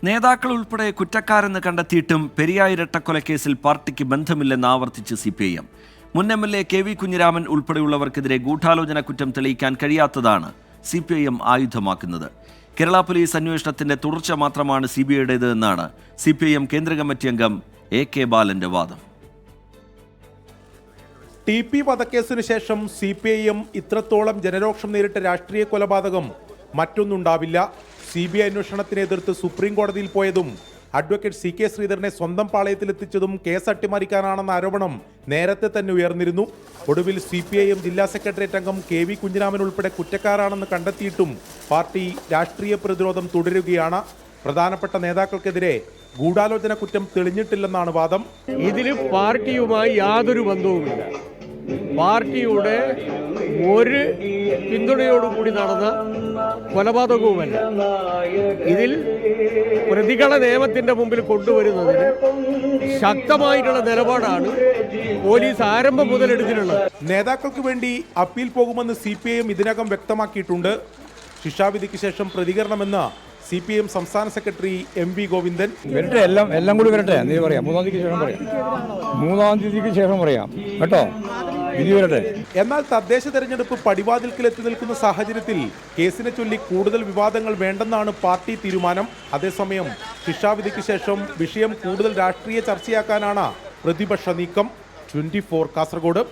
നേതാക്കൾ ഉൾപ്പെടെ കുറ്റക്കാരെന്ന് കണ്ടെത്തിയിട്ടും പെരിയ ഇരട്ടക്കൊലക്കേസിൽ പാർട്ടിക്ക് ബന്ധമില്ലെന്ന് ആവർത്തിച്ച് CPIM. മുൻ MLA KV കുഞ്ഞിരാമൻ ഉൾപ്പെടെയുള്ളവർക്കെതിരെ ഗൂഢാലോചന കുറ്റം തെളിയിക്കാൻ കഴിയാത്തതാണ് CPIM ആയുധമാക്കുന്നത്. കേരള പോലീസ് അന്വേഷണത്തിന്റെ തുടർച്ച മാത്രമാണ് CBIയുടേത് എന്നാണ് CPIM കേന്ദ്ര കമ്മിറ്റി അംഗം AK ബാലന്റെ വാദം. TP വധക്കേസിന് ശേഷം CPIM ഇത്രത്തോളം ജനരോക്ഷം നേരിട്ട രാഷ്ട്രീയ കൊലപാതകം മറ്റൊന്നുണ്ടാവില്ല. CBI അന്വേഷണത്തിനെ എതിർത്ത് സുപ്രീം കോടതിയിൽ പോയതും അഡ്വക്കേറ്റ് CK ശ്രീധരനെ സ്വന്തം പാളയത്തിലെത്തിച്ചതും കേസ് അട്ടിമറിക്കാനാണെന്ന ആരോപണം നേരത്തെ തന്നെ ഉയർന്നിരുന്നു. ഒടുവിൽ CPIM ജില്ലാ സെക്രട്ടേറിയറ്റ് അംഗം KV കുഞ്ഞിരാമൻ ഉൾപ്പെടെ കുറ്റക്കാരാണെന്ന് കണ്ടെത്തിയിട്ടും പാർട്ടി രാഷ്ട്രീയ പ്രതിരോധം തുടരുകയാണ്. പ്രധാനപ്പെട്ട നേതാക്കൾക്കെതിരെ ഗൂഢാലോചന കുറ്റം തെളിഞ്ഞിട്ടില്ലെന്നാണ് വാദം. ഇതിൽ പാർട്ടിയുമായി യാതൊരു ബന്ധവുമില്ല. പാർട്ടിയുടെ ഒരു പിന്തുണയോടുകൂടി നടന്ന കൊലപാതകവുമല്ല. ഇതിൽ പ്രതികളെ നിയമത്തിന്റെ മുമ്പിൽ കൊണ്ടുവരുന്നതിന് ശക്തമായിട്ടുള്ള നിലപാടാണ് പോലീസ് ആരംഭം മുതൽ എടുത്തിട്ടുള്ളത്. നേതാക്കൾക്ക് വേണ്ടി അപ്പീൽ പോകുമെന്ന് CPIM ഇതിനകം വ്യക്തമാക്കിയിട്ടുണ്ട്. ശിക്ഷാവിധിക്ക് ശേഷം പ്രതികരണമെന്ന് CPIM സംസ്ഥാന സെക്രട്ടറി MV ഗോവിന്ദൻ. വരട്ടെ, എല്ലാം കൂടി വരട്ടെ. നീ പറയാം 3-ാം തീയതിക്ക് ശേഷം പറയാം കേട്ടോ. എന്നാൽ തദ്ദേശ തെരഞ്ഞെടുപ്പ് പടിവാതിൽക്കൽ എത്തി നിൽക്കുന്ന സാഹചര്യത്തിൽ കേസിനെ ചൊല്ലി കൂടുതൽ വിവാദങ്ങൾ വേണ്ടെന്നാണ് പാർട്ടി തീരുമാനം. അതേസമയം ശിക്ഷാവിധിക്ക് ശേഷം വിഷയം കൂടുതൽ രാഷ്ട്രീയ ചർച്ചയാക്കാനാണ് പ്രതിപക്ഷ നീക്കം. 24 കാസർഗോഡ്.